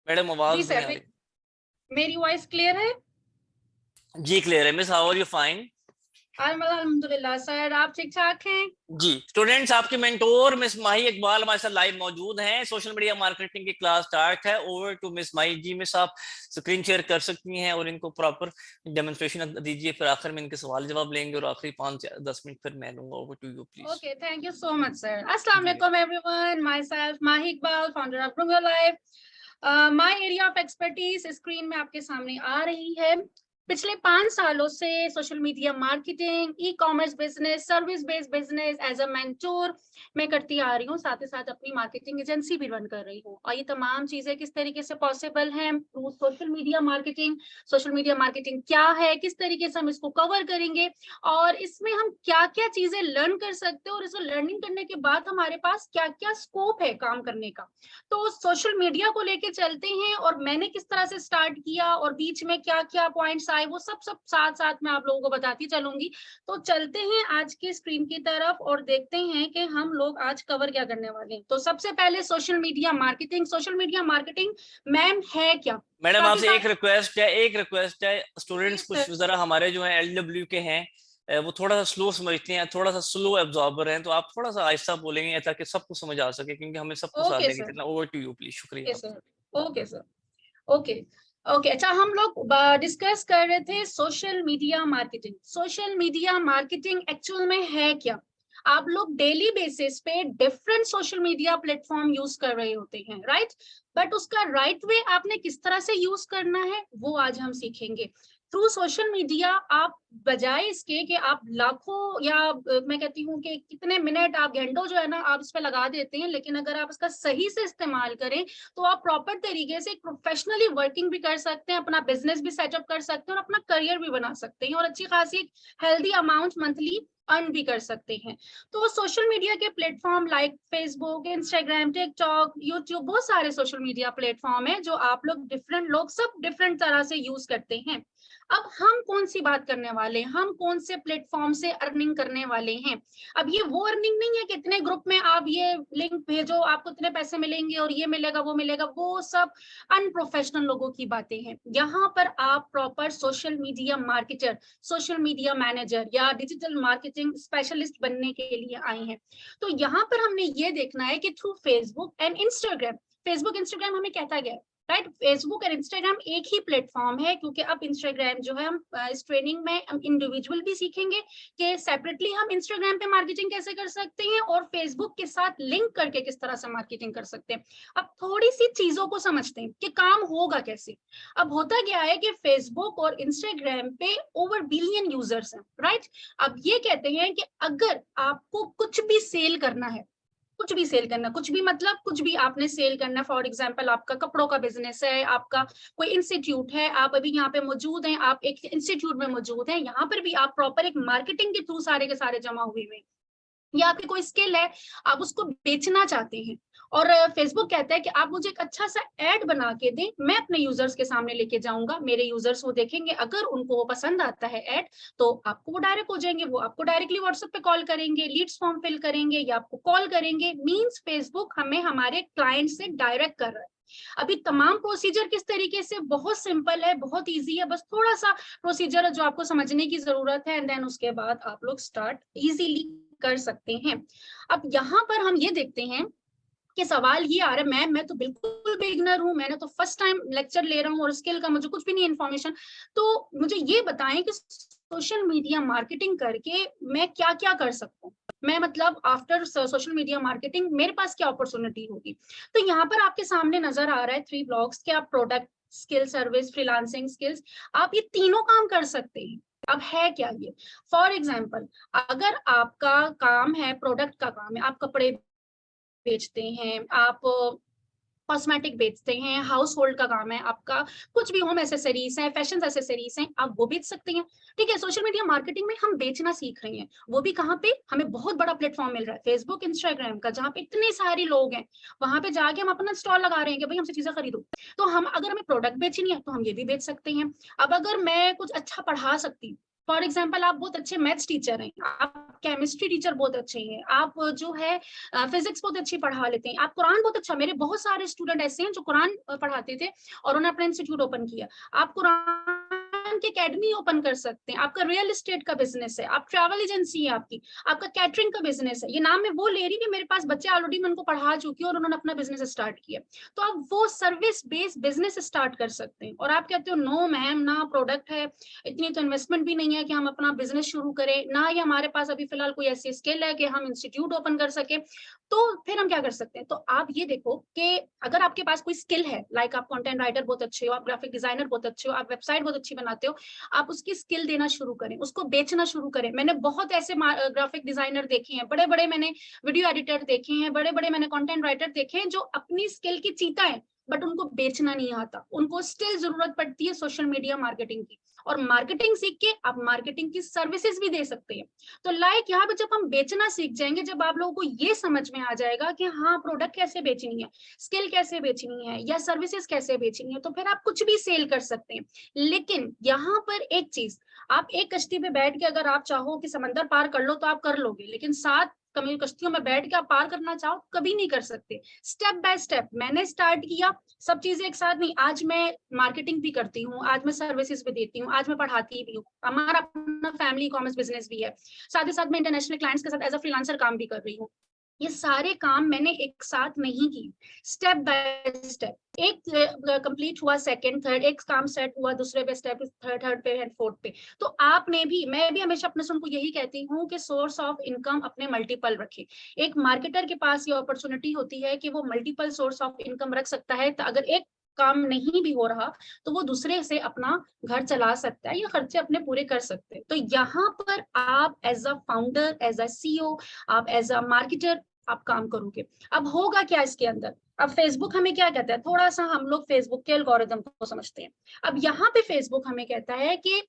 Madam जी आवाज नहीं sir, आ रही। मेरी वॉइस क्लियर है? जी क्लियर है miss, how are you? Fine. अल्हम्दुलिल्लाह सर, आप ठीक ठाक हैं? जी स्टूडेंट्स, आपके मेंटोर मिस माही इकबाल हमारे साथ लाइव मौजूद हैं। सोशल मीडिया मार्केटिंग की क्लास स्टार्ट है। Over to miss Mahi. जी मिस, आप स्क्रीन शेयर कर सकती हैं और इनको प्रॉपर डेमोन्स्ट्रेशन दीजिए। फिर आखिर में इनके सवाल जवाब लेंगे और आखिरी 5 से 10 मिनट फिर मैं लूंगा। Over to you please. Okay, thank you so much sir. अस्सलाम जी वालेकुम everyone, my self Mahi Iqbal, founder of grow your life. My area of expertise screen में आपके सामने आ रही है। पिछले 5 सालों से social media marketing, e commerce business, service based business as a mentor मैं करती आ रही हूँ। साथ ही साथ अपनी मार्केटिंग एजेंसी भी रन कर रही हूँ। और ये तमाम चीजें किस तरीके से पॉसिबल हैं through social media marketing. Social media marketing क्या है, किस तरीके से हम इसको कवर करेंगे और इसमें हम क्या क्या चीजें लर्न कर सकते हैं और इसको लर्निंग करने के बाद हमारे पास क्या क्या स्कोप है काम करने का। तो सोशल मीडिया को लेके चलते हैं और मैंने किस तरह से स्टार्ट किया और बीच में क्या क्या पॉइंट्स आए, वो सब सब साथ साथ मैं आप लोगों को बताती चलूंगी। तो चलते हैं आज की स्क्रीन की तरफ और देखते हैं कि हम लोग आज कवर क्या करने वाले हैं। तो सबसे पहले social media marketing. Social media marketing ma'am है क्या? मैडम, काफी आपसे सारे। एक रिक्वेस्ट है। जी स्टूडेंट्स कुछ सर। जरा हमारे जो है एलडब्ल्यू के हैं, वो थोड़ा सा स्लो समझते हैं, थोड़ा सा स्लो एब्जॉर्बर हैं, तो आप थोड़ा सा आहिस्ता बोलेंगे ताकि सबको समझ आ सके, क्योंकि हमें सबको साथ ओके लेके सर। चलना। Over to you please. Okay शुक्रिया सर। आपका। Okay sir. ओके। ओके, अच्छा, हम लोग डिस्कस कर रहे थे social media marketing. Social media marketing actual में है क्या? आप लोग डेली बेसिस पे different social media platform use कर रहे होते हैं, राइट? बट उसका राइट वे आपने किस तरह से यूज करना है वो आज हम सीखेंगे। थ्रू सोशल मीडिया आप बजाय इसके कि आप लाखों या मैं कहती हूँ कि कितने मिनट, आप घंटों जो है ना आप इस पे लगा देते हैं, लेकिन अगर आप इसका सही से इस्तेमाल करें तो आप प्रॉपर तरीके से प्रोफेशनली वर्किंग भी कर सकते हैं, अपना बिजनेस भी सेटअप कर सकते हैं और अपना करियर भी बना सकते हैं और अच्छी खासी हेल्दी अमाउंट मंथली अर्न भी कर सकते हैं। तो सोशल मीडिया के platform like Facebook, Instagram, TikTok, YouTube, बहुत सारे सोशल मीडिया प्लेटफॉर्म है जो आप लोग सब डिफरेंट तरह से यूज करते हैं। अब हम कौन सी बात करने वाले हैं, हम कौन से प्लेटफॉर्म से अर्निंग करने वाले हैं। अब ये वो अर्निंग नहीं है कि इतने ग्रुप में आप ये लिंक भेजो आपको इतने पैसे मिलेंगे और ये मिलेगा वो मिलेगा, वो सब अनप्रोफेशनल लोगों की बातें हैं। यहाँ पर आप proper social media marketer, social media manager या डिजिटल मार्केटिंग स्पेशलिस्ट बनने के लिए आए हैं। तो यहाँ पर हमने ये देखना है कि through Facebook and Instagram, Facebook Instagram हमें कहता गया, राइट? फेसबुक और इंस्टाग्राम एक ही प्लेटफॉर्म है, क्योंकि अब इंस्टाग्राम जो है हम इस ट्रेनिंग में हम इंडिविजुअल भी सीखेंगे कि सेपरेटली हम इंस्टाग्राम पे मार्केटिंग कैसे कर सकते हैं और फेसबुक के साथ लिंक करके किस तरह से मार्केटिंग कर सकते हैं। अब थोड़ी सी चीजों को समझते हैं कि काम होगा कैसे। अब होता क्या है कि फेसबुक और इंस्टाग्राम पे ओवर बिलियन यूजर्स हैं, राइट? अब ये कहते हैं कि अगर आपको कुछ भी सेल करना है, कुछ भी सेल करना, कुछ भी मतलब कुछ भी आपने सेल करना, फॉर एग्जांपल आपका कपड़ों का बिजनेस है, आपका कोई इंस्टीट्यूट है, आप अभी यहाँ पे मौजूद हैं, आप एक इंस्टीट्यूट में मौजूद हैं, यहाँ पर भी आप प्रॉपर एक मार्केटिंग के थ्रू सारे के सारे जमा हुए हुए, या आपकी कोई स्किल है, आप उसको बेचना चाहते हैं और फेसबुक कहता है कि आप मुझे एक अच्छा सा एड बना के दें, मैं अपने यूजर्स के सामने लेके जाऊंगा, मेरे यूजर्स वो देखेंगे, अगर उनको वो पसंद आता है एड तो आपको वो डायरेक्ट हो जाएंगे, वो आपको डायरेक्टली व्हाट्सएप पे कॉल करेंगे, लीड्स फॉर्म फिल करेंगे या आपको कॉल करेंगे। मींस फेसबुक हमें हमारे क्लाइंट से डायरेक्ट कर रहा है। अभी तमाम प्रोसीजर किस तरीके से, बहुत सिंपल है, बहुत इजी है, बस थोड़ा सा प्रोसीजर है जो आपको समझने की जरूरत है एंड देन उसके बाद आप लोग स्टार्ट इजीली कर सकते हैं। अब यहाँ पर हम ये देखते हैं कि सवाल ये आ रहा है, मैम मैं तो बिल्कुल बिगिनर हूँ, मैंने तो फर्स्ट टाइम लेक्चर ले रहा हूँ और स्किल का मुझे कुछ भी नहीं इन्फॉर्मेशन, तो मुझे ये बताएं कि सोशल मीडिया मार्केटिंग करके मैं क्या क्या कर सकता हूँ। मैं मतलब आफ्टर सोशल मीडिया मार्केटिंग मेरे पास क्या अपॉर्चुनिटी होगी। तो यहाँ पर आपके सामने नजर आ रहा है 3 ब्लॉक्स के, आप product, skill, service, freelancing skills, आप ये तीनों काम कर सकते हैं। अब है क्या ये? फॉर एग्जाम्पल, अगर आपका काम है, प्रोडक्ट का काम है, आप कपड़े बेचते हैं, आप कॉस्मेटिक बेचते हैं, हाउस होल्ड का काम है आपका, कुछ भी होम एसेसरीज हैं, फैशन एसेसरीज हैं, आप वो बेच सकते हैं। ठीक है, सोशल मीडिया मार्केटिंग में हम बेचना सीख रहे हैं, वो भी कहाँ पे, हमें बहुत बड़ा प्लेटफॉर्म मिल रहा है फेसबुक, इंस्टाग्राम का, जहाँ पे इतने सारे लोग हैं, वहां पे जाके हम अपना स्टॉल लगा रहे हैं कि भाई हमसे चीजें खरीदो। तो हम अगर हमें प्रोडक्ट बेचनी है तो हम ये भी बेच सकते हैं। अब अगर मैं कुछ अच्छा पढ़ा सकती हूँ, फॉर एग्जाम्पल आप बहुत अच्छे मैथ्स टीचर हैं, आप केमिस्ट्री टीचर बहुत अच्छे हैं, आप जो है फिजिक्स बहुत अच्छी पढ़ा लेते हैं, आप कुरान बहुत अच्छा, मेरे बहुत सारे स्टूडेंट ऐसे हैं जो कुरान पढ़ाते थे और उन्होंने अपना इंस्टीट्यूट ओपन किया। आप कुरान की एकेडमी ओपन कर सकते हैं, आपका रियल एस्टेट का बिजनेस है, आप ट्रैवल एजेंसी है आपकी, आपका कैटरिंग का बिजनेस है। ये नाम मैं वो ले रही कि मेरे पास बच्चे ऑलरेडी मैं उनको पढ़ा चुकी हूँ और उन्होंने अपना बिजनेस स्टार्ट किया। तो आप वो सर्विस बेस्ड बिजनेस स्टार्ट कर सकते हैं। और आप कहते हो नो मैम, ना प्रोडक्ट है, इतनी तो इन्वेस्टमेंट भी नहीं है कि हम अपना बिजनेस शुरू करें, ना ही हमारे पास अभी फिलहाल कोई ऐसी स्किल है कि हम इंस्टीट्यूट ओपन कर सके, तो फिर हम क्या कर सकते हैं? तो आप ये देखो कि अगर आपके पास कोई स्किल है, लाइक आप कंटेंट राइटर बहुत अच्छे हो, आप ग्राफिक डिजाइनर बहुत अच्छे हो, आप वेबसाइट बहुत अच्छी बनाते हो, आप उसकी स्किल देना शुरू करें, उसको बेचना शुरू करें। मैंने बहुत ऐसे ग्राफिक डिजाइनर देखे हैं, बड़े बड़े मैंने वीडियो एडिटर देखे हैं, बड़े बड़े मैंने कंटेंट राइटर देखे हैं जो अपनी स्किल की चीता है, बट उनको बेचना नहीं आता, उनको स्टिल जरूरत पड़ती है सोशल मीडिया मार्केटिंग की। और मार्केटिंग सीख के आप मार्केटिंग की सर्विसेज भी दे सकते हैं। तो लाइक यहाँ पे जब हम बेचना सीख जाएंगे, जब आप लोगों को ये समझ में आ जाएगा कि हाँ प्रोडक्ट कैसे बेचनी है, स्किल कैसे बेचनी है, या सर्विसेज कैसे बेचनी है, तो फिर आप कुछ भी सेल कर सकते हैं। लेकिन यहाँ पर एक चीज, आप एक कश्ती पे बैठ के अगर आप चाहो कि समंदर पार कर लो तो आप कर लोगे, लेकिन 7 कश्तियों में बैठ के आप पार करना चाहो कभी नहीं कर सकते। स्टेप बाय स्टेप मैंने स्टार्ट किया, सब चीजें एक साथ नहीं। आज मैं मार्केटिंग भी करती हूँ, आज मैं सर्विसेज भी देती हूँ, आज मैं पढ़ाती भी हूँ, हमारा अपना फैमिली कॉमर्स बिजनेस भी है, साथ ही साथ मैं इंटरनेशनल क्लाइंट्स के साथ एज अ फ्रीलांसर काम भी कर रही हूँ। ये सारे काम मैंने एक साथ नहीं की, स्टेप बाय स्टेप। एक कंप्लीट हुआ, सेकंड थर्ड, एक काम सेट हुआ, दूसरे पे स्टेप, थर्ड पे एंड फोर्थ पे। तो आपने भी, मैं भी हमेशा अपने स्टूडेंट को यही कहती हूँ कि सोर्स ऑफ इनकम अपने मल्टीपल रखे। एक मार्केटर के पास ये अपॉर्चुनिटी होती है कि वो मल्टीपल सोर्स ऑफ इनकम रख सकता है। तो अगर एक काम नहीं भी हो रहा तो वो दूसरे से अपना घर चला सकता है या खर्चे अपने पूरे कर सकते हैं। तो यहाँ पर आप as a founder, as a CEO, आप एज अ मार्केटर आप काम करोगे। अब होगा क्या इसके अंदर? अब फेसबुक हमें क्या कहता है, थोड़ा सा हम लोग फेसबुक के एल्गोरिदम को समझते हैं। अब यहाँ पे फेसबुक हमें कहता है कि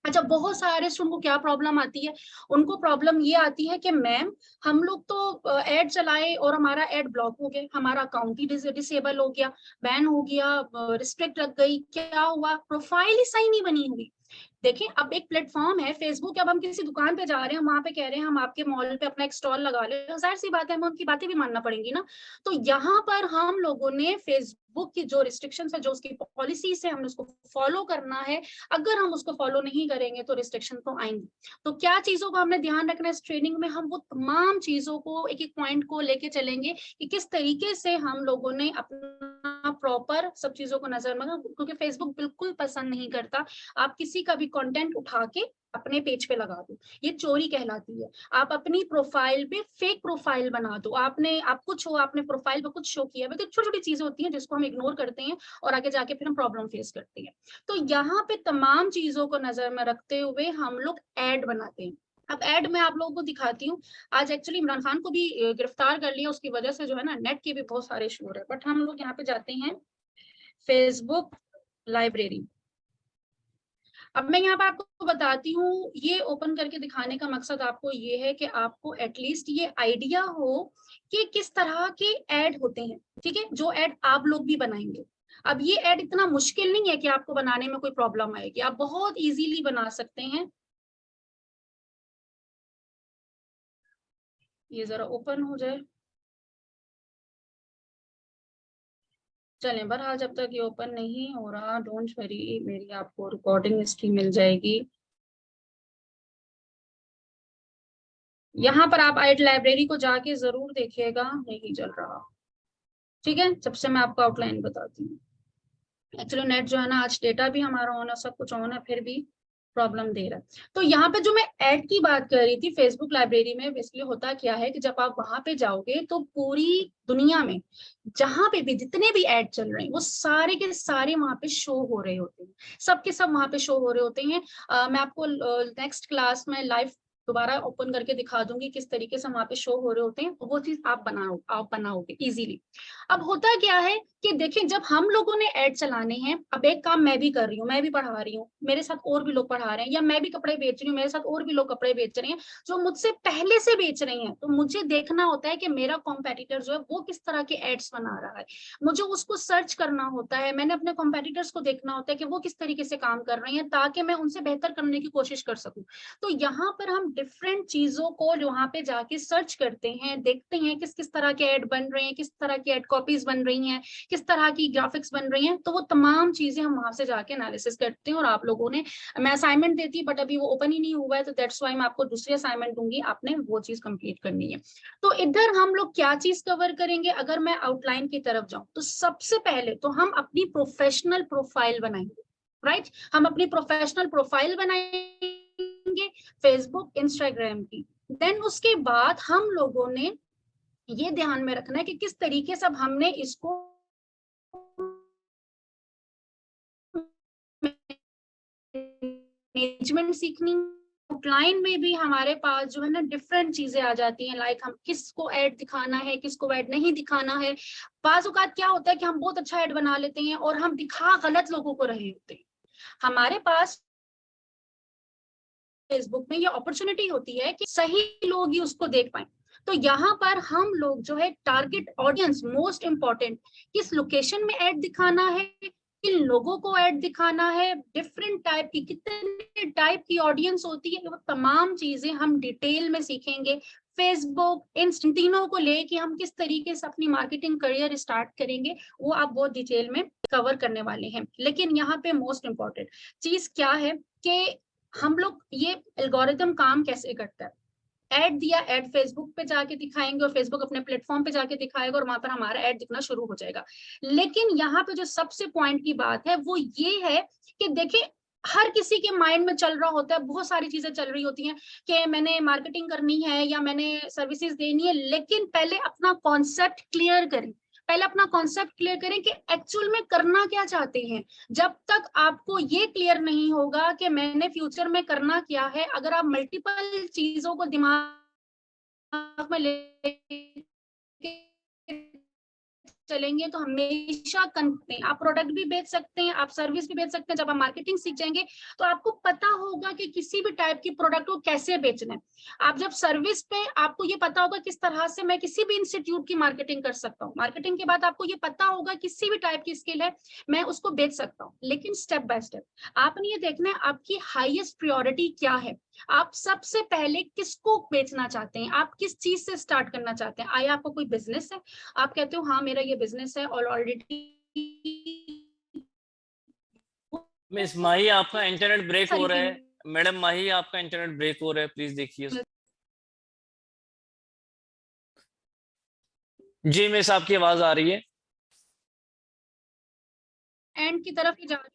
अच्छा, बहुत सारे स्टूडेंट को क्या प्रॉब्लम आती है, उनको प्रॉब्लम ये आती है कि मैम हम लोग तो एड चलाए और हमारा एड ब्लॉक हो गया, हमारा अकाउंट ही डिसेबल हो गया, बैन हो गया, रिस्ट्रिक्ट लग गई, क्या हुआ, प्रोफाइल ही सही नहीं बनी हुई। देखिए, अब एक प्लेटफॉर्म है फेसबुक, अब हम किसी दुकान पे जा रहे हैं, वहां पे कह रहे हैं हम आपके मॉल पे अपना एक स्टॉल लगा ले, जाहिर सी बात है हमें उनकी बातें भी मानना पड़ेंगी ना। तो यहाँ पर हम लोगों ने फेसबुक की जो रिस्ट्रिक्शंस है, जो उसकी पॉलिसीज है, हमने उसको फॉलो करना है। अगर हम उसको फॉलो नहीं करेंगे तो रिस्ट्रिक्शन तो आएंगे। तो क्या चीजों का हमने ध्यान रखना है इस ट्रेनिंग में, हम वो तमाम चीजों को, एक एक पॉइंट को लेके चलेंगे कि किस तरीके से हम लोगों ने अपना प्रॉपर सब चीजों को नजर में, क्योंकि फेसबुक बिल्कुल पसंद नहीं करता आप किसी का भी कंटेंट उठा के अपने पेज पे लगा दो, ये चोरी कहलाती है। आप अपनी प्रोफाइल पे फेक प्रोफाइल बना दो, आपने आप कुछ हो, आपने प्रोफाइल पे कुछ शो किया है, छोटी छोटी चीजें होती हैं जिसको हम इग्नोर करते हैं और आगे जाके फिर हम प्रॉब्लम फेस करते हैं। तो यहाँ पे तमाम चीजों को नजर में रखते हुए हम लोग एड बनाते हैं। अब एड में आप लोगों को दिखाती हूँ। आज एक्चुअली इमरान खान को भी गिरफ्तार कर लिया, उसकी वजह से जो है ना नेट के भी बहुत सारे इशू हो रहे हैं। बट हम लोग यहाँ पे जाते हैं फेसबुक लाइब्रेरी। अब मैं यहाँ पर आपको बताती हूँ, ये ओपन करके दिखाने का मकसद आपको ये है कि आपको एटलीस्ट ये आइडिया हो कि किस तरह के ऐड होते हैं, ठीक है, जो ऐड आप लोग भी बनाएंगे। अब ये ऐड इतना मुश्किल नहीं है कि आपको बनाने में कोई प्रॉब्लम आएगी, आप बहुत इजीली बना सकते हैं। ये जरा ओपन हो जाए, चलें। बहरहाल जब तक ये ओपन नहीं हो रहा, डोंट वरी, मेरी आपको रिकॉर्डिंग हिस्ट्री मिल जाएगी। यहाँ पर आप आइट लाइब्रेरी को जाके जरूर देखिएगा, नहीं चल रहा, ठीक है। जब से मैं आपको आउटलाइन बताती हूँ। एक्चुअली नेट जो है ना, आज डेटा भी हमारा ऑन है, सब कुछ ऑन है, फिर भी प्रॉब्लम दे रहा है। तो यहाँ पे जो मैं ऐड की बात कर रही थी फेसबुक लाइब्रेरी में, बेसिकली होता क्या है कि जब आप वहां पे जाओगे तो पूरी दुनिया में जहां पे भी जितने भी ऐड चल रहे हैं वो सारे के सारे वहां पे शो हो रहे होते हैं, सबके सब वहां पे शो हो रहे होते हैं। मैं आपको नेक्स्ट क्लास में लाइव दोबारा ओपन करके दिखा दूंगी किस तरीके से वहां पे शो हो रहे होते हैं, वो चीज आप बनाओगे इजीली। अब होता क्या है कि देखिए, जब हम लोगों ने ऐड चलाने हैं, अब एक काम मैं भी कर रही हूँ, मैं भी पढ़ा रही हूँ, मेरे साथ और भी लोग पढ़ा रहे हैं, या मैं भी कपड़े बेच रही हूँ, मेरे साथ और भी लोग कपड़े बेच रहे हैं जो मुझसे पहले से बेच रहे हैं। तो मुझे देखना होता है कि मेरा कॉम्पिटिटर जो है वो किस तरह के एड्स बना रहा है, मुझे उसको सर्च करना होता है, मैंने अपने कॉम्पिटिटर्स को देखना होता है कि वो किस तरीके से काम कर रहे हैं, ताकि मैं उनसे बेहतर करने की कोशिश कर सकूं। तो यहाँ पर हम डिफरेंट चीजों को वहां पे जाके सर्च करते हैं, देखते हैं किस किस तरह के ऐड बन रहे हैं, किस तरह की ऐड कॉपीज बन रही हैं, किस तरह की ग्राफिक्स बन रही हैं। तो वो तमाम चीजें हम वहां से जाके एनालिसिस करते हैं। और आप लोगों ने, मैं असाइनमेंट देती है बट अभी वो ओपन ही नहीं हुआ है, तो दैट्स व्हाई मैं आपको दूसरी असाइनमेंट दूंगी, आपने वो चीज कंप्लीट करनी है। तो इधर हम लोग क्या चीज कवर करेंगे, अगर मैं आउटलाइन की तरफ जाऊं तो सबसे पहले तो हम अपनी प्रोफेशनल प्रोफाइल बनाएंगे, राइट? हम अपनी प्रोफेशनल प्रोफाइल बनाएंगे फेसबुक इंस्टाग्राम की। देन उसके बाद हम लोगों ने ये ध्यान में रखना है कि किस तरीके से अब हमने इसको मैनेजमेंट सीखनी। आउटलाइन में भी हमारे पास जो है ना डिफरेंट चीजें आ जाती हैं, लाइक हम किसको ऐड दिखाना है, किसको ऐड नहीं दिखाना है। बाज़ औक़ात क्या होता है कि हम बहुत अच्छा ऐड बना लेते हैं और हम दिखा गलत लोगों को रहे होते हैं। हमारे पास फेसबुक में ये अपॉर्चुनिटी होती है कि सही लोग ही उसको देख पाए। तो यहाँ पर हम लोग जो है टारगेट ऑडियंस, मोस्ट इंपॉर्टेंट, किस लोकेशन में ऐड दिखाना है, किन लोगों को ऐड दिखाना है, डिफरेंट टाइप की, कितने टाइप की ऑडियंस होती है, वो तमाम चीजें हम डिटेल में सीखेंगे। फेसबुक, इन तीनों को लेके हम किस तरीके से अपनी मार्केटिंग करियर स्टार्ट करेंगे, वो आप बहुत डिटेल में कवर करने वाले हैं। लेकिन यहाँ पे मोस्ट इंपॉर्टेंट चीज क्या है कि हम लोग ये एल्गोरिथम काम कैसे करता है। ऐड दिया, ऐड फेसबुक पे जाके दिखाएंगे और फेसबुक अपने प्लेटफॉर्म पे जाके दिखाएगा और वहां पर हमारा ऐड दिखना शुरू हो जाएगा। लेकिन यहाँ पे जो सबसे पॉइंट की बात है वो ये है कि देखिए, हर किसी के माइंड में चल रहा होता है, बहुत सारी चीजें चल रही होती हैं कि मैंने मार्केटिंग करनी है या मैंने सर्विसेज देनी है। लेकिन पहले अपना कॉन्सेप्ट क्लियर करें, पहले अपना कॉन्सेप्ट क्लियर करें कि एक्चुअल में करना क्या चाहते हैं। जब तक आपको ये क्लियर नहीं होगा कि मैंने फ्यूचर में करना क्या है, अगर आप मल्टीपल चीजों को दिमाग में लेके चलेंगे तो हमेशा आप प्रोडक्ट भी बेच सकते हैं, आप सर्विस भी बेच सकते हैं। जब आप मार्केटिंग सीख जाएंगे तो आपको पता होगा कि किसी भी टाइप की प्रोडक्ट को कैसे बेचना है। आप जब सर्विस पे, आपको ये पता होगा किस तरह से मैं किसी भी इंस्टीट्यूट की मार्केटिंग कर सकता हूँ। मार्केटिंग के बाद आपको ये पता होगा किसी भी टाइप की स्किल है मैं उसको बेच सकता हूँ। लेकिन स्टेप बाय स्टेप आपने ये देखना है आपकी हाईएस्ट प्रायोरिटी क्या है। आप सबसे पहले किसको बेचना चाहते हैं, आप किस चीज से स्टार्ट करना चाहते हैं। आया आपको कोई बिजनेस है, आप कहते हो हाँ मेरा ये बिजनेस है और ऑलरेडी मिस माही आपका इंटरनेट ब्रेक हो सारी रहा है। टीम मैडम माही आपका इंटरनेट ब्रेक हो रहा है, प्लीज देखिए। जी मिस, आपकी आवाज आ रही है। एंड की तरफ ही जा रही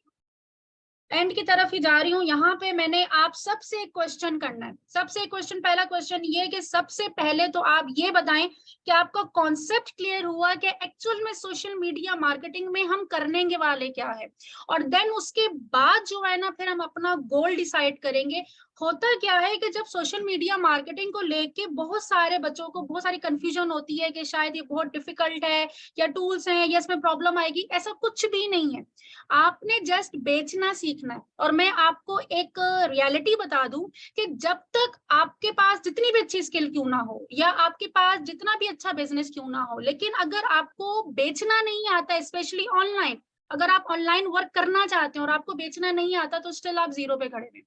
एंड की तरफ ही जा रही हूँ। यहाँ पे मैंने आप सबसे एक क्वेश्चन करना है, सबसे एक क्वेश्चन, पहला क्वेश्चन ये है कि सबसे पहले तो आप ये बताएं कि आपका कॉन्सेप्ट क्लियर हुआ कि एक्चुअल में सोशल मीडिया मार्केटिंग में हम करने वाले क्या है। और देन उसके बाद जो है ना फिर हम अपना गोल डिसाइड करेंगे। होता क्या है कि जब सोशल मीडिया मार्केटिंग को लेके बहुत सारे बच्चों को बहुत सारी कंफ्यूजन होती है कि शायद ये बहुत डिफिकल्ट है, या टूल्स हैं, या इसमें प्रॉब्लम आएगी, ऐसा कुछ भी नहीं है। आपने जस्ट बेचना सीखना है। और मैं आपको एक रियलिटी बता दूं कि जब तक आपके पास जितनी भी अच्छी स्किल क्यों ना हो, या आपके पास जितना भी अच्छा बिजनेस क्यों ना हो, लेकिन अगर आपको बेचना नहीं आता, स्पेशली ऑनलाइन, अगर आप ऑनलाइन वर्क करना चाहते हैं और आपको बेचना नहीं आता, तो स्टिल आप जीरो पे खड़े हैं।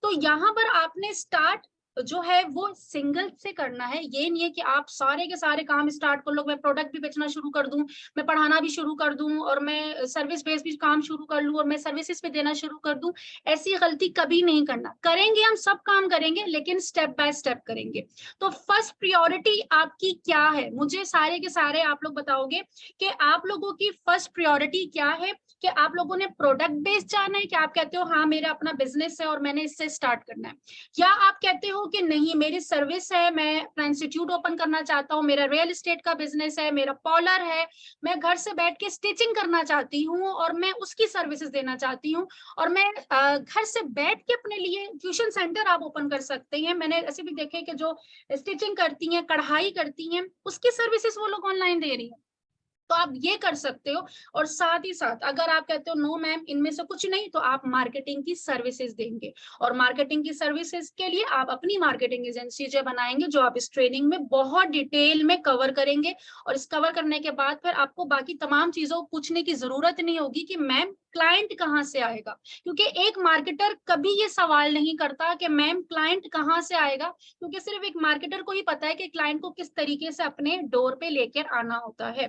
तो यहाँ पर आपने स्टार्ट जो है वो सिंगल से करना है। ये नहीं है कि आप सारे के सारे काम स्टार्ट कर लो, मैं प्रोडक्ट भी बेचना शुरू कर दूं, मैं पढ़ाना भी शुरू कर दूं, और मैं सर्विस बेस्ड भी काम शुरू कर लूं, और मैं सर्विसेज पे देना शुरू कर दूं। ऐसी गलती कभी नहीं करना। करेंगे, हम सब काम करेंगे, लेकिन स्टेप बाय स्टेप करेंगे। तो फर्स्ट प्रायोरिटी आपकी क्या है, मुझे सारे के सारे आप लोग बताओगे कि आप लोगों की फर्स्ट प्रायोरिटी क्या है। कि आप लोगों ने प्रोडक्ट बेस्ड जाना है, कि आप कहते हो हाँ मेरा अपना बिजनेस है और मैंने इससे स्टार्ट करना है, या आप कहते हो कि नहीं मेरी सर्विस है, मैं अपना इंस्टीट्यूट ओपन करना चाहता हूँ, मेरा रियल एस्टेट का बिजनेस है, मेरा पार्लर है, मैं घर से बैठ के स्टिचिंग करना चाहती हूँ और मैं उसकी सर्विसेज देना चाहती हूँ, और मैं घर से बैठ के अपने लिए ट्यूशन सेंटर आप ओपन कर सकते हैं। मैंने ऐसे भी देखे कि जो स्टिचिंग करती हैं, कढ़ाई करती हैं, उसकी सर्विसेज वो लोग ऑनलाइन दे रही है। तो आप ये कर सकते हो। और साथ ही साथ अगर आप कहते हो नो मैम इनमें से कुछ नहीं, तो आप मार्केटिंग की सर्विसेज देंगे, और मार्केटिंग की सर्विसेज के लिए आप अपनी मार्केटिंग एजेंसी जो बनाएंगे, जो आप इस ट्रेनिंग में बहुत डिटेल में कवर करेंगे। और इस कवर करने के बाद फिर आपको बाकी तमाम चीजों को पूछने की जरूरत नहीं होगी कि मैम क्लाइंट कहाँ से आएगा, क्योंकि एक मार्केटर कभी ये सवाल नहीं करता कि मैम क्लाइंट कहाँ से आएगा, क्योंकि सिर्फ एक मार्केटर को ही पता है कि क्लाइंट को किस तरीके से अपने डोर पे लेकर आना होता है।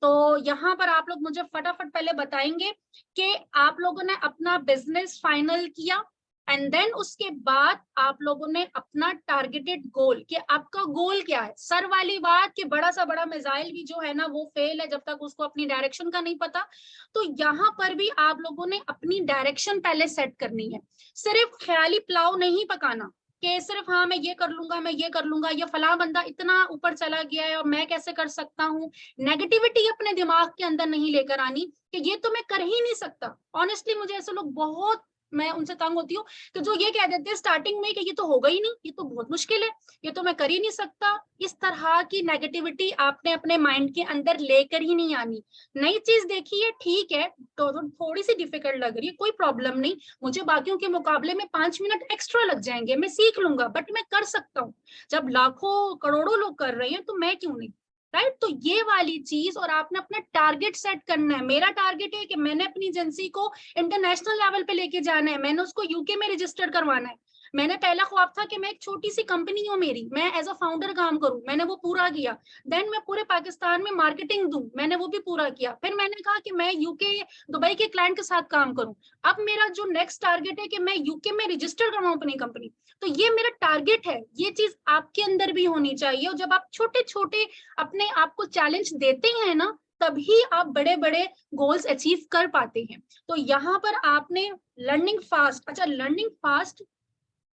तो यहाँ पर आप लोग मुझे फटाफट पहले बताएंगे कि आप लोगों ने अपना बिजनेस फाइनल किया, एंड देन उसके बाद आप लोगों ने अपना टारगेटेड गोल, कि आपका गोल क्या है। सर वाली बात कि बड़ा सा बड़ा मिसाइल भी जो है ना वो फेल है जब तक उसको अपनी डायरेक्शन का नहीं पता। तो यहाँ पर भी आप लोगों ने अपनी डायरेक्शन पहले सेट करनी है, सिर्फ ख्याली पुलाव नहीं पकाना कि सिर्फ हाँ मैं ये कर लूंगा, मैं ये कर लूंगा, ये फला बंदा इतना ऊपर चला गया है और मैं कैसे कर सकता हूँ। नेगेटिविटी अपने दिमाग के अंदर नहीं लेकर आनी कि ये तो मैं कर ही नहीं सकता। ऑनेस्टली मुझे ऐसे लोग बहुत, मैं उनसे तंग होती हूँ कि जो ये कह देते हैं स्टार्टिंग में कि ये तो होगा ही नहीं, ये तो बहुत मुश्किल है, ये तो मैं कर ही नहीं सकता। इस तरह की नेगेटिविटी आपने अपने माइंड के अंदर लेकर ही नहीं आनी। नई चीज देखी है, ठीक है, तो थोड़ी सी डिफिकल्ट लग रही है, कोई प्रॉब्लम नहीं, मुझे बाकियों के मुकाबले में 5 मिनट एक्स्ट्रा लग जाएंगे, मैं सीख लूंगा, बट मैं कर सकता हूँ। जब लाखों करोड़ों लोग कर रहे हैं तो मैं क्यों नहीं, राइट। तो ये वाली चीज, और आपने अपना टारगेट सेट करना है। मेरा टारगेट है कि मैंने अपनी एजेंसी को इंटरनेशनल लेवल पे लेके जाना है, मैंने उसको यूके में रजिस्टर करवाना है। मैंने पहला ख्वाब था कि मैं एक छोटी सी कंपनी हूँ मेरी, मैं एज अ फाउंडर काम करूं, मैंने वो पूरा किया। देन मैं पूरे पाकिस्तान में मार्केटिंग दूं, मैंने वो भी पूरा किया। फिर मैंने कहा कि मैं यूके दुबई के क्लाइंट के साथ काम करूं। अब मेरा जो नेक्स्ट टारगेट है कि मैं यूके में रजिस्टर करवाऊं अपनी कंपनी। तो ये मेरा टारगेट है, ये चीज आपके अंदर भी होनी चाहिए। और जब आप छोटे छोटे अपने आप को चैलेंज देते हैं ना, तभी आप बड़े बड़े गोल्स अचीव कर पाते हैं। तो यहाँ पर आपने लर्निंग फास्ट, अच्छा लर्निंग फास्ट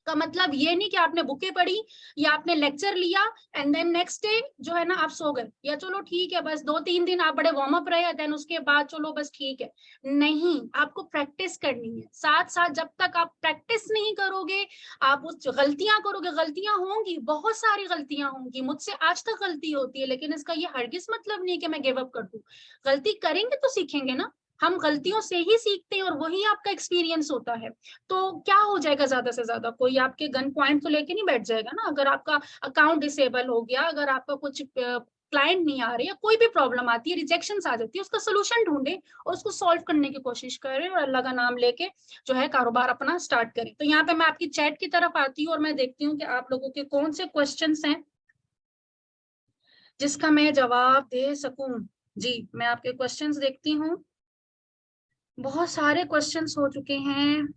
का मतलब ये नहीं कि आपने बुकें पढ़ी या आपने लेक्चर लिया एंड देन नेक्स्ट डे जो है ना आप सो गए, या चलो ठीक है बस 2-3 दिन आप बड़े वार्म अप रहे, देन उसके बाद चलो बस ठीक है। नहीं, आपको प्रैक्टिस करनी है। साथ साथ जब तक आप प्रैक्टिस नहीं करोगे, आप उस गलतियां करोगे, गलतियां होंगी, बहुत सारी गलतियां होंगी, मुझसे आज तक गलती होती है, लेकिन इसका ये हरगिज मतलब नहीं कि मैं गिव अप कर दूं। गलती करेंगे तो सीखेंगे ना, हम गलतियों से ही सीखते हैं और वही आपका एक्सपीरियंस होता है। तो क्या हो जाएगा, ज्यादा से ज्यादा कोई आपके गन पॉइंट तो लेके नहीं बैठ जाएगा ना। अगर आपका अकाउंट डिसेबल हो गया, अगर आपका कुछ क्लाइंट नहीं आ रहे, या कोई भी प्रॉब्लम आती है, रिजेक्शन आ जाती है, उसका सोल्यूशन ढूंढे और उसको सॉल्व करने की कोशिश करें, और अल्लाह का नाम लेके जो है कारोबार अपना स्टार्ट करें। तो यहाँ पे मैं आपकी चैट की तरफ आती हूँ और मैं देखती हूँ कि आप लोगों के कौन से क्वेश्चन हैं जिसका मैं जवाब दे सकूं। जी मैं आपके क्वेश्चंस देखती हूँ, बहुत सारे क्वेश्चंस हो चुके हैं।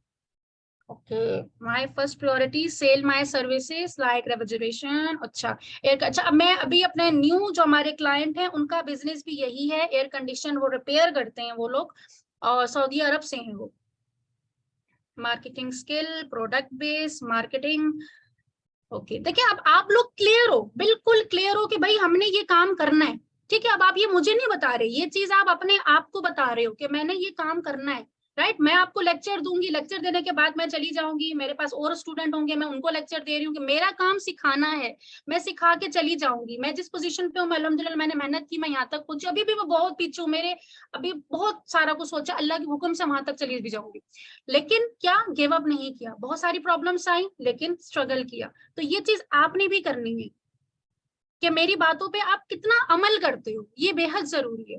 Okay, my first priority sell my services like refrigeration. अच्छा, एयर, अच्छा अब मैं अभी अपने न्यू जो हमारे क्लाइंट हैं उनका बिजनेस भी यही है, एयर कंडीशन वो रिपेयर करते हैं वो लोग, और सऊदी अरब से हैं वो। Marketing skill, product base marketing. Okay, देखिए अब आप लोग क्लियर हो, बिल्कुल क्लियर हो कि भाई हमने ये काम करना है। ठीक है, अब आप ये मुझे नहीं बता रहे, ये चीज आप अपने आप को बता रहे हो कि मैंने ये काम करना है, राइट। मैं आपको लेक्चर दूंगी, लेक्चर देने के बाद मैं चली जाऊंगी, मेरे पास और स्टूडेंट होंगे, मैं उनको लेक्चर दे रही हूँ कि मेरा काम सिखाना है, मैं सिखा के चली जाऊंगी। मैं जिस पोजीशन पे हूँ अल्हम्दुलिल्लाह मैंने मेहनत की, मैं यहाँ तक पहुंची, अभी भी मैं बहुत पीछे हूँ, मेरे अभी बहुत सारा कुछ सोचा, अल्लाह के हुक्म से वहां तक चली भी जाऊंगी। लेकिन क्या गिव अप नहीं किया, बहुत सारी प्रॉब्लम्स आई लेकिन स्ट्रगल किया। तो ये चीज आपने भी करनी है कि मेरी बातों पे आप कितना अमल करते हो, ये बेहद जरूरी है।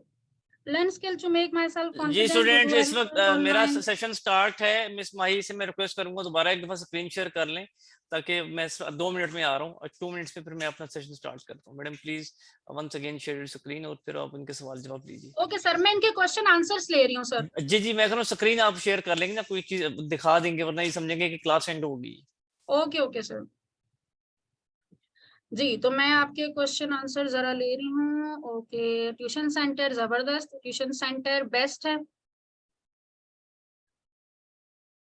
Learn skill to make my self जी कॉन्फिडेंट टू स्टूडेंट्स, डू इस वक्त एनी मेरा ऑनलाइन। सेशन स्टार्ट है। मिस माही से मैं रिक्वेस्ट करूंगा दोबारा एक दफा स्क्रीन शेयर कर लें, ताकि मैं 2 मिनट में आ रहा हूँ और 2 मिनट्स में फिर मैं अपना सेशन स्टार्ट करता हूँ। Madam please once again share your screen और फिर आप उनके सवाल जवाब दीजिए। ओके सर, मैं इनके क्वेश्चन आंसर्स ले रही हूँ सर। जी जी, मैं कह रहा हूँ स्क्रीन आप शेयर कर लेंगे ना, कोई चीज दिखा देंगे, वरना ये समझेंगे कि क्लास एंड होगी। Okay okay sir. जी तो मैं आपके क्वेश्चन आंसर जरा ले रही हूँ। ओके, ट्यूशन सेंटर जबरदस्त, ट्यूशन सेंटर बेस्ट है।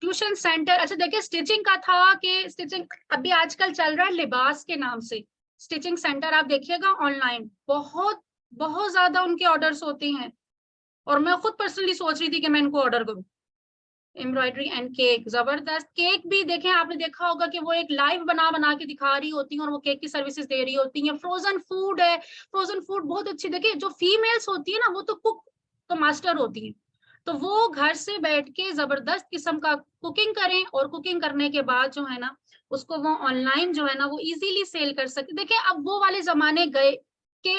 ट्यूशन सेंटर, अच्छा देखिए स्टिचिंग का था कि स्टिचिंग अभी आजकल चल रहा है लिबास के नाम से। स्टिचिंग सेंटर आप देखिएगा ऑनलाइन, बहुत बहुत ज्यादा उनके ऑर्डर्स होते हैं, और मैं खुद पर्सनली सोच रही थी कि मैं इनको ऑर्डर करूं। एम्ब्रॉयडरी एंड केक, जबरदस्त। केक भी देखें, आपने देखा होगा कि वो एक लाइव बना बना के दिखा रही होती हैं और वो केक की सर्विसेज दे रही होती हैं। फ्रोजन फूड है, फ्रोजन फूड बहुत अच्छी। देखिए जो फीमेल्स होती है ना, वो तो कुक तो मास्टर होती है, तो वो घर से बैठ के जबरदस्त किस्म का कुकिंग करें, और कुकिंग करने के बाद जो है ना, उसको वो ऑनलाइन जो है ना वो इजीली सेल कर सकते। देखिए अब वो वाले जमाने गए कि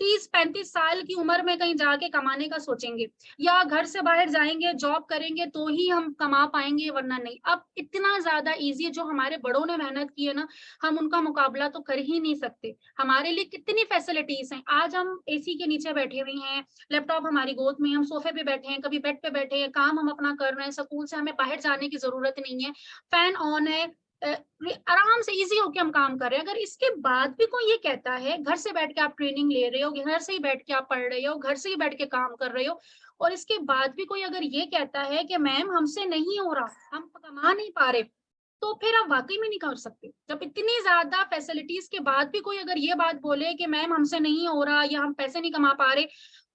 30-35 साल की उम्र में कहीं जाके कमाने का सोचेंगे, या घर से बाहर जाएंगे जॉब करेंगे तो ही हम कमा पाएंगे, वरना नहीं। अब इतना ज्यादा इजी है, जो हमारे बड़ों ने मेहनत की है ना, हम उनका मुकाबला तो कर ही नहीं सकते। हमारे लिए कितनी फैसिलिटीज हैं, आज हम एसी के नीचे बैठे हुए हैं, लैपटॉप हमारी गोद में, हम सोफे पे बैठे हैं, कभी बेड पे बैठे हैं, काम हम अपना कर रहे हैं, स्कूल से हमें बाहर जाने की जरूरत नहीं है, फैन ऑन है, आराम से इजी होके हम काम कर रहे हैं। अगर इसके बाद भी कोई ये कहता है, घर से बैठ के आप ट्रेनिंग ले रहे हो, घर से ही बैठ के आप पढ़ रहे हो, घर से ही बैठ के काम कर रहे हो, और इसके बाद भी कोई अगर ये कहता है कि मैम हमसे नहीं हो रहा, हम कमा नहीं पा रहे, तो फिर आप वाकई में नहीं कर सकते। जब इतनी ज्यादा फैसिलिटीज के बाद भी कोई अगर ये बात बोले कि मैम हमसे नहीं हो रहा या हम पैसे नहीं कमा पा रहे,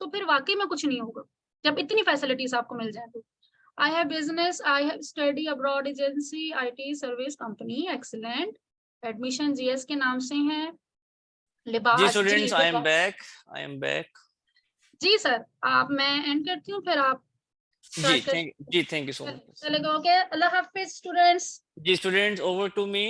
तो फिर वाकई में कुछ नहीं होगा, जब इतनी फैसिलिटीज आपको मिल जाए तो। I have business, I have study abroad agency, IT service company, excellent. Admission GS के नाम से है। जी Libas ji, students, I am Libas back, I am back. जी सर, आप मैं एंड करती हूँ, फिर आप जी स्टार्ट कर। Thank you so much. चलेगा, ओके, अल्लाह हाफिज स्टूडेंट्स। जी स्टूडेंट्स, ओवर टू मी।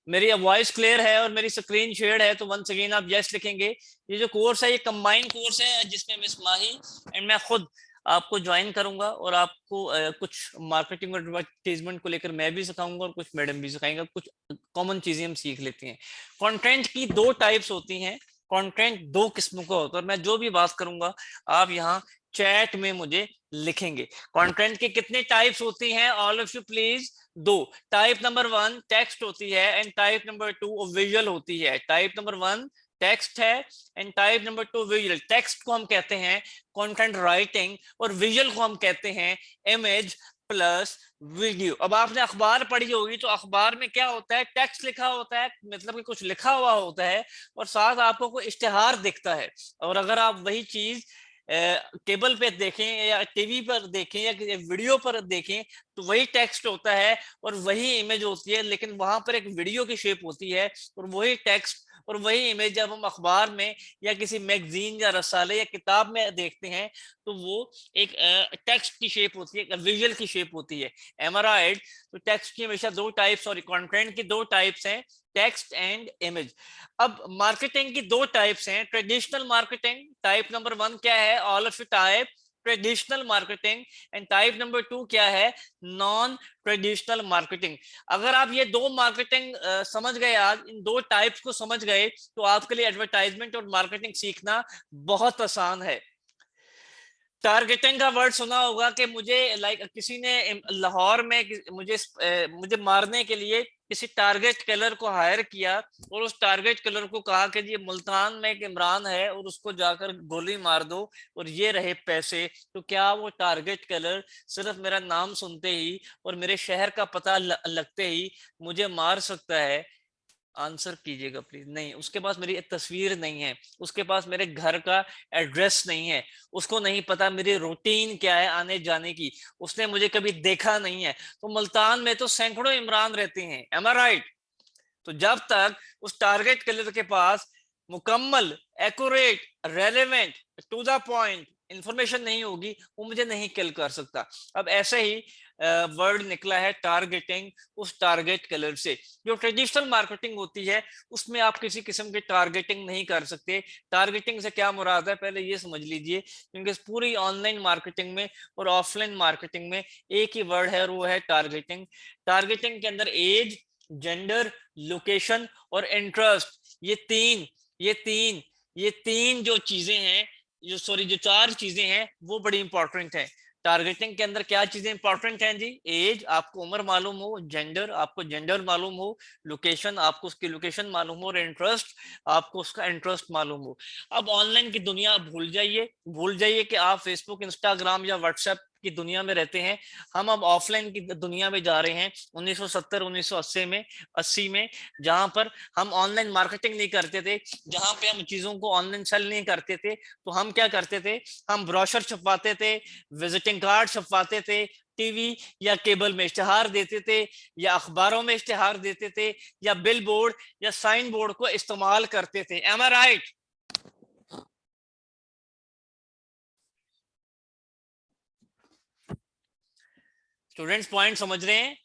मेरी वॉइस क्लियर है और मेरी स्क्रीन शेयर है, तो वंस अगेन आप यस लिखेंगे। ये जो कोर्स है ये कंबाइंड कोर्स है, जिसमें मिस माही एंड मैं खुद आपको ज्वाइन करूंगा, और आपको कुछ मार्केटिंग और एडवर्टाइजमेंट को लेकर मैं भी सिखाऊंगा और कुछ मैडम भी सिखाएंगे। कुछ कॉमन चीजें हम सीख लेते हैं। कंटेंट की दो टाइप्स होती हैं, कंटेंट दो किस्मों का होता है, और मैं जो भी बात करूंगा आप यहाँ चैट में मुझे लिखेंगे। कंटेंट के कितने टाइप्स होती हैं, ऑल ऑफ यू प्लीज। दो। टाइप नंबर 1 टेक्स्ट होती है एंड टाइप नंबर 2 विजुअल होती है। टाइप नंबर 1 टेक्स्ट है and type number 2 visual. Text को हम कहते हैं कंटेंट राइटिंग, और विजुअल को हम कहते हैं इमेज प्लस वीडियो। अब आपने अखबार पढ़ी होगी, तो अखबार में क्या होता है, टेक्स्ट लिखा होता है, मतलब कि कुछ लिखा हुआ होता है, और साथ आपको कोई इश्तिहार दिखता है। और अगर आप वही चीज केबल पे देखें या टीवी पर देखें या वीडियो पर देखें, तो वही टेक्स्ट होता है और वही इमेज होती है, लेकिन वहां पर एक वीडियो की शेप होती है, और वही टेक्स्ट और वही इमेज जब हम अखबार में या किसी मैगजीन या रसाले या किताब में देखते हैं, तो वो एक टेक्स्ट की शेप होती है, एक विजुअल की शेप होती है। M I right? तो टेक्स्ट की हमेशा दो टाइप्स, सॉरी कंटेंट की दो टाइप्स हैं, टेक्स्ट एंड इमेज। अब मार्केटिंग की दो टाइप्स हैं। ट्रेडिशनल मार्केटिंग टाइप नंबर 1 क्या है, all of you type traditional marketing. And type number 2 क्या है, नॉन ट्रेडिशनल मार्केटिंग। अगर आप ये दो मार्केटिंग समझ गए, आज इन दो टाइप्स को समझ गए, तो आपके लिए एडवर्टाइजमेंट और मार्केटिंग सीखना बहुत आसान है। टारगेटिंग का वर्ड सुना होगा कि मुझे किसी ने लाहौर में मुझे मारने के लिए किसी टारगेट किलर को हायर किया, और उस टारगेट किलर को कहा कि ये मुल्तान में एक इमरान है और उसको जाकर गोली मार दो और ये रहे पैसे। तो क्या वो टारगेट किलर सिर्फ मेरा नाम सुनते ही और मेरे शहर का पता लगते ही मुझे मार सकता है? आंसर कीजिएगा प्लीज। नहीं, उसके पास मेरी एक तस्वीर नहीं है, उसके पास मेरे घर का एड्रेस नहीं है, उसको नहीं पता मेरी रूटीन क्या है आने जाने की, उसने मुझे कभी देखा नहीं है। तो मुल्तान में तो सैकड़ों इमरान रहते हैं, एम आई राइट? तो जब तक उस टारगेट किलर के पास मुकम्मल, accurate, relevant, to the point information नहीं होगी, वो मुझे नहीं किल कर सकता। अब ऐसे ही वर्ड निकला है टारगेटिंग, उस टारगेट किलर से। जो ट्रेडिशनल मार्केटिंग होती है, उसमें आप किसी किस्म की टारगेटिंग नहीं कर सकते। टारगेटिंग से क्या मुराद है, पहले ये समझ लीजिए, क्योंकि पूरी ऑनलाइन मार्केटिंग में और ऑफलाइन मार्केटिंग में एक ही वर्ड है और वो है टारगेटिंग। टारगेटिंग के अंदर एज, जेंडर, लोकेशन और इंटरेस्ट, ये तीन जो चीजें हैं, जो चार चीजें हैं, वो बड़ी इंपॉर्टेंट हैं। टारगेटिंग के अंदर क्या चीजें इंपॉर्टेंट हैं जी? एज, आपको उम्र मालूम हो, जेंडर, आपको जेंडर मालूम हो, लोकेशन, आपको उसकी लोकेशन मालूम हो, और इंटरेस्ट, आपको उसका इंटरेस्ट मालूम हो। अब ऑनलाइन की दुनिया भूल जाइए कि आप फेसबुक, इंस्टाग्राम या व्हाट्सएप की दुनिया में रहते हैं। हम अब ऑफलाइन की दुनिया में जा रहे हैं, 1970 1980 में, जहां पर हम ऑनलाइन मार्केटिंग नहीं करते थे, जहां पे हम चीजों को ऑनलाइन सेल नहीं करते थे। तो हम क्या करते थे, हम ब्रोशर छपवाते थे, विजिटिंग कार्ड छपवाते थे, टीवी या केबल में इश्तिहार देते थे, या अखबारों में इश्तिहार देते थे, या बिल बोर्ड या साइन बोर्ड को इस्तेमाल करते थे। M I right? Students point समझ रहे हैं?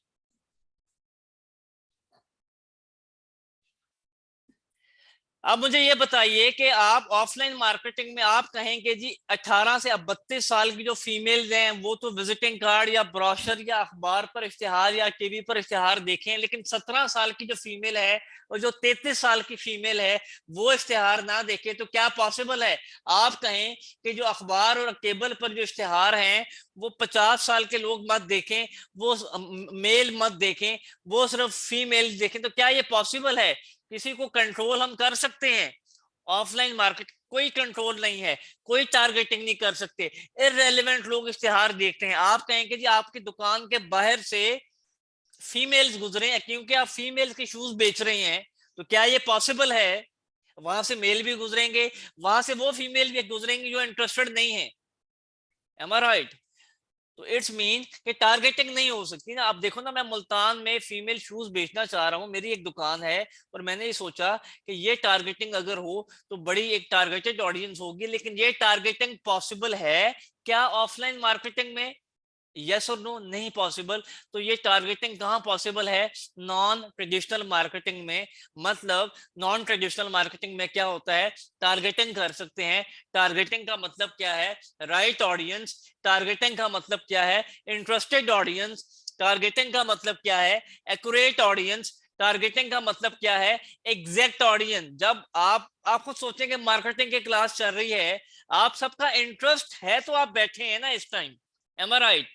अब मुझे ये बताइए कि आप ऑफलाइन मार्केटिंग में आप कहेंगे जी 18 से अब 32 साल की जो फीमेल्स हैं वो तो विजिटिंग कार्ड या ब्रोशर या अखबार पर इश्तिहार या टीवी पर इश्तिहार देखें, लेकिन 17 साल की जो फीमेल है और जो 33 साल की फीमेल है वो इश्तिहार ना देखे, तो क्या पॉसिबल है आप कहें कि जो अखबार और केबल पर जो इश्तिहार हैं वो 50 साल के लोग मत देखें, वो मेल मत देखें, वो सिर्फ फीमेल देखें? तो क्या ये पॉसिबल है? किसी को कंट्रोल हम कर सकते हैं? ऑफलाइन मार्केट कोई कंट्रोल नहीं है, कोई टारगेटिंग नहीं कर सकते, इररेलेवेंट लोग इश्तिहार देखते हैं। आप कहेंगे जी आपकी दुकान के बाहर से फीमेल्स गुजरे हैं क्योंकि आप फीमेल्स के शूज बेच रहे हैं, तो क्या ये पॉसिबल है? वहां से मेल भी गुजरेंगे, वहां से वो फीमेल भी गुजरेंगे जो इंटरेस्टेड नहीं है। M I right? तो इट्स मीन कि टारगेटिंग नहीं हो सकती ना। आप देखो ना, मैं मुल्तान में फीमेल शूज बेचना चाह रहा हूँ, मेरी एक दुकान है, और मैंने ये सोचा कि ये टारगेटिंग अगर हो तो बड़ी एक टारगेटेड ऑडियंस होगी, लेकिन ये टारगेटिंग पॉसिबल है क्या ऑफलाइन मार्केटिंग में? यस और नो? नहीं पॉसिबल। तो ये टारगेटिंग कहाँ पॉसिबल है? नॉन ट्रेडिशनल मार्केटिंग में। मतलब नॉन ट्रेडिशनल मार्केटिंग में क्या होता है? टारगेटिंग कर सकते हैं। टारगेटिंग का मतलब क्या है? Right audience. टारगेटिंग का मतलब क्या है? Interested audience. टारगेटिंग का मतलब क्या है? Accurate audience. टारगेटिंग का मतलब क्या है? Exact audience. जब आप खुद सोचेंगे मार्केटिंग की क्लास चल रही है, आप सबका इंटरेस्ट है तो आप बैठे हैं ना इस टाइम। M I right?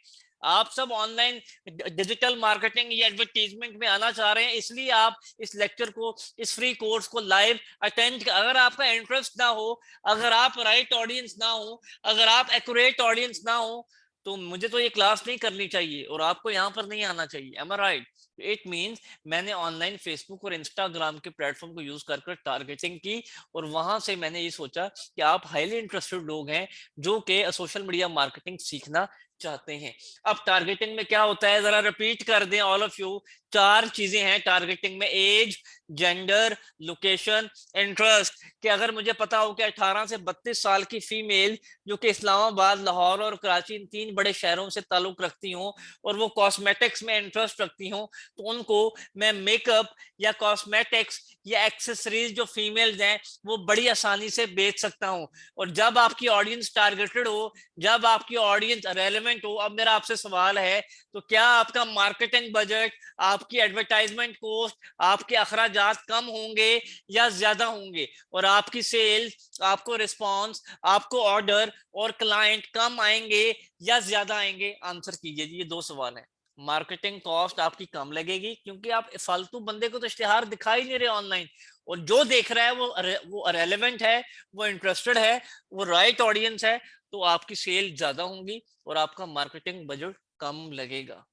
आप सब ऑनलाइन डिजिटल मार्केटिंग या एडवर्टीजमेंट में आना चाह रहे हैं, इसलिए आप इस लेक्चर को, इस फ्री कोर्स को लाइव अटेंड। अगर आपका इंटरेस्ट ना हो, अगर आप राइट ऑडियंस ना हो, अगर आप एक्यूरेट ऑडियंस ना हो, तो मुझे तो ये क्लास नहीं करनी चाहिए और आपको यहाँ पर नहीं आना चाहिए। Am I right? It means मैंने ऑनलाइन फेसबुक और इंस्टाग्राम के प्लेटफॉर्म को यूज कर टारगेटिंग की, और वहां से मैंने ये सोचा कि आप हाईली इंटरेस्टेड लोग हैं जो कि सोशल मीडिया मार्केटिंग सीखना चाहते हैं। अब टारगेटिंग में क्या होता है, जरा रिपीट कर दें ऑल ऑफ यू। 4 चीजें हैं टारगेटिंग में: एज, जेंडर, लोकेशन, इंटरेस्ट। कि अगर मुझे पता हो कि 18 से 32 साल की फीमेल जो कि इस्लामाबाद, लाहौर और कराची, इन 3 बड़े शहरों से ताल्लुक रखती हूँ, और वो कॉस्मेटिक्स में इंटरेस्ट रखती हूँ, तो उनको मैं मेकअप या कॉस्मेटिक्स या एक्सेसरीज जो फीमेल्स हैं वो बड़ी आसानी से बेच सकता हूँ। और जब आपकी ऑडियंस टारगेटेड हो, जब आपकी ऑडियंस रेलेवेंट हो, अब मेरा आपसे सवाल है, तो क्या आपका मार्केटिंग बजट, आपकी एडवर्टाइजमेंट कॉस्ट, आपके अखराजात कम होंगे या ज्यादा होंगे? और आपकी सेल्स, आपको रिस्पॉन्स, आपको ऑर्डर और क्लाइंट कम आएंगे या ज्यादा आएंगे? आंसर कीजिए जी, ये 2 सवाल है। मार्केटिंग कॉस्ट आपकी कम लगेगी क्योंकि आप फालतू बंदे को तो इश्तिहार दिखा ही नहीं रहे ऑनलाइन, और जो देख रहा है वो रेलेवेंट है, वो इंटरेस्टेड है, वो राइट ऑडियंस है, तो आपकी सेल ज्यादा होंगी और आपका मार्केटिंग बजट कम लगेगा।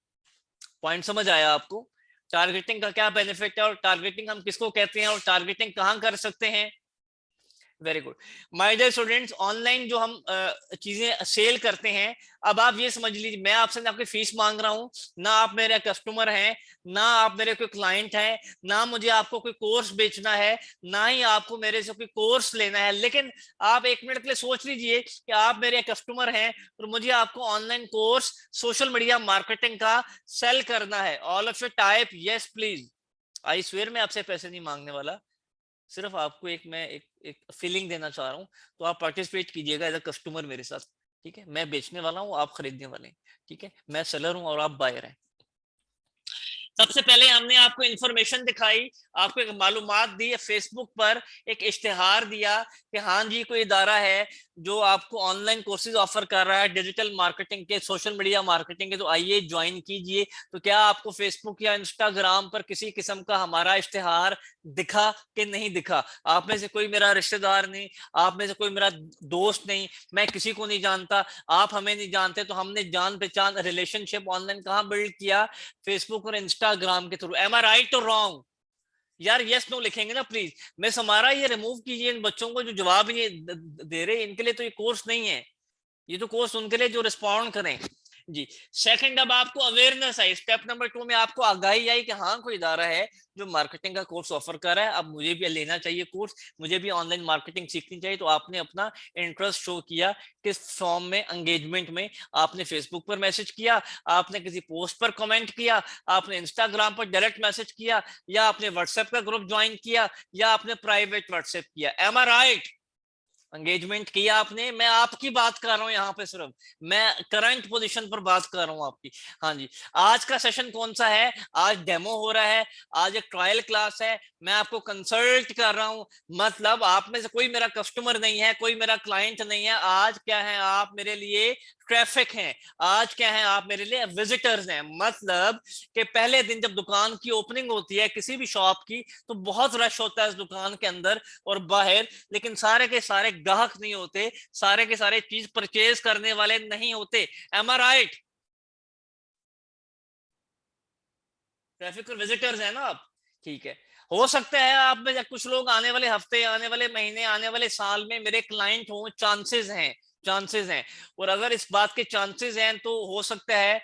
पॉइंट समझ आया आपको? टारगेटिंग का क्या बेनिफिट है, और टारगेटिंग हम किसको कहते हैं, और टारगेटिंग कहाँ कर सकते हैं? Very good my dear students. Online जो हम चीजें सेल करते हैं, अब आप ये समझ लीजिए, मैं आपसे ना कोई फीस मांग रहा हूँ, ना आप मेरे कस्टमर हैं, ना आप मेरे कोई क्लाइंट हैं, ना मुझे आपको कोई कोर्स बेचना है, ना ही आपको मेरे से कोई कोर्स लेना है। लेकिन आप एक मिनट के लिए सोच लीजिए कि आप मेरे कस्टमर हैं और मुझे आपको online course social media marketing का सेल करना है। All of you type yes please. I swear मैं आपसे पैसे नहीं मांगने वाला, सिर्फ आपको एक फीलिंग देना चाह रहा हूँ, तो आप पार्टिसिपेट कीजिएगा एज अ कस्टमर मेरे साथ। ठीक है, मैं बेचने वाला हूँ, आप खरीदने वाले हैं। ठीक है, मैं सेलर हूँ और आप बायर हैं। सबसे पहले हमने आपको इंफॉर्मेशन दिखाई, आपको एक मालूमात दी, फेसबुक पर एक इश्तिहार दिया कि हाँ जी कोई इदारा है जो आपको ऑनलाइन कोर्सेज ऑफर कर रहा है डिजिटल मार्केटिंग के, सोशल मीडिया मार्केटिंग के, तो आइए ज्वाइन कीजिए। तो क्या आपको फेसबुक या इंस्टाग्राम पर किसी किस्म का हमारा इश्तिहार दिखा कि नहीं दिखा? आप में से कोई मेरा रिश्तेदार नहीं, आप में से कोई मेरा दोस्त नहीं, मैं किसी को नहीं जानता, आप हमें नहीं जानते, तो हमने जान पहचान रिलेशनशिप ऑनलाइन कहाँ बिल्ड किया? फेसबुक और इंस्टाग्राम के थ्रू। एम आई राइट और रॉन्ग? यार यस नो लिखेंगे ना प्लीज। मिस हमारा ये रिमूव कीजिए इन बच्चों को जो जवाब नहीं दे रहे, इनके लिए तो ये कोर्स नहीं है, ये तो कोर्स उनके लिए जो रिस्पॉन्ड करें। जी। सेकंड, अब आपको अवेयरनेस आई, स्टेप नंबर 2 में आपको आगाही आई कि हाँ कोई इदारा है जो मार्केटिंग का कोर्स ऑफर कर रहा है, अब मुझे भी लेना चाहिए कोर्स, मुझे भी ऑनलाइन मार्केटिंग सीखनी चाहिए। तो आपने अपना इंटरेस्ट शो किया किस फॉर्म में, एंगेजमेंट में। आपने फेसबुक पर मैसेज किया, आपने किसी पोस्ट पर कमेंट किया, आपने इंस्टाग्राम पर डायरेक्ट मैसेज किया, या आपने व्हाट्सएप का ग्रुप ज्वाइन किया, या आपने प्राइवेट व्हाट्सएप किया। M I right? एंगेजमेंट किया आपने। मैं आपकी बात कर रहा हूं यहाँ पे, सिर्फ मैं करंट पोजीशन पर बात कर रहा हूँ आपकी। हाँ जी। आज का सेशन कौन सा है? आज डेमो हो रहा है, आज एक ट्रायल क्लास है, मैं आपको कंसल्ट कर रहा हूँ। मतलब आप में से कोई मेरा कस्टमर नहीं है, कोई मेरा क्लाइंट नहीं है। आज क्या है, आप मेरे लिए ट्रैफिक हैं। आज क्या है, आप मेरे लिए विजिटर्स हैं। मतलब कि पहले दिन जब दुकान की ओपनिंग होती है किसी भी शॉप की, तो बहुत रश होता है इस दुकान के अंदर और बाहर, लेकिन सारे के सारे ग्राहक नहीं होते, सारे के सारे चीज परचेज करने वाले नहीं होते। M I right? ट्रैफिक और विजिटर्स है ना आप। ठीक है। हो सकता है आप में कुछ लोग आने वाले हफ्ते, आने वाले महीने, आने वाले साल में मेरे क्लाइंट हो, चांसेस हैं, चांसेस हैं। और अगर इस बात के चांसेस हैं तो हो सकता है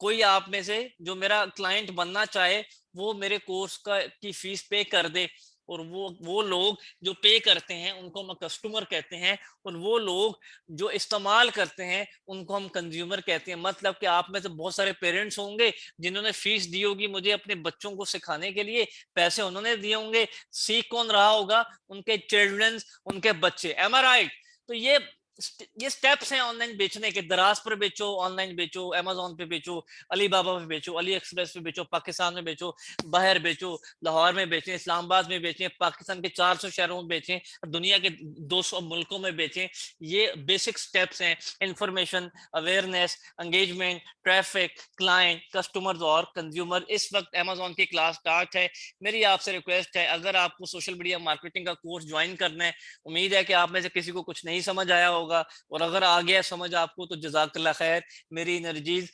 कोई आप में से जो मेरा क्लाइंट बनना चाहे वो मेरे कोर्स का की फीस पे कर दे। और वो लोग जो पे करते हैं उनको हम कस्टमर कहते हैं, और वो लोग जो इस्तेमाल करते हैं उनको हम कंज्यूमर कहते हैं। मतलब कि आप में से बहुत सारे पेरेंट्स होंगे जिन्होंने फीस दी होगी मुझे अपने बच्चों को सिखाने के लिए, पैसे उन्होंने दिए होंगे, सीख कौन रहा होगा? उनके चिल्ड्रंस, उनके बच्चे। M I right? तो ये स्टेप्स हैं ऑनलाइन बेचने के। दराज पर बेचो, ऑनलाइन बेचो, अमेजोन पे बेचो, अलीबाबा पे बेचो, अली एक्सप्रेस पे बेचो, पाकिस्तान में बेचो, बाहर बेचो, लाहौर में बेचें, इस्लामाबाद में बेचें, पाकिस्तान के 400 शहरों में बेचें, दुनिया के 200 मुल्कों में बेचें। ये बेसिक स्टेप्स हैं। Information, awareness, engagement, traffic, client, customers और कंज्यूमर। इस वक्त अमेजोन की क्लास स्टार्ट है। मेरी आपसे रिक्वेस्ट है, अगर आपको सोशल मीडिया मार्केटिंग का कोर्स ज्वाइन करना है, उम्मीद है कि आप में से किसी को कुछ नहीं समझ आया होगा, और अगर आ गया समझ आपको तो जजाकल्ला खैर, मेरी एनर्जीज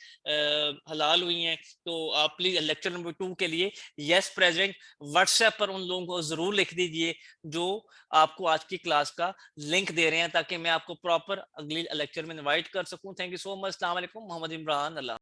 हलाल हुई हैं। तो आप प्लीज लेक्चर नंबर 2 के लिए यस प्रेजेंट व्हाट्सएप पर उन लोगों को जरूर लिख दीजिए जो आपको आज की क्लास का लिंक दे रहे हैं, ताकि मैं आपको प्रॉपर अगली लेक्चर में इनवाइट कर सकूं। Thank you so much. अस्सलाम वालेकुम। मोहम्मद इमरान। अल्लाह।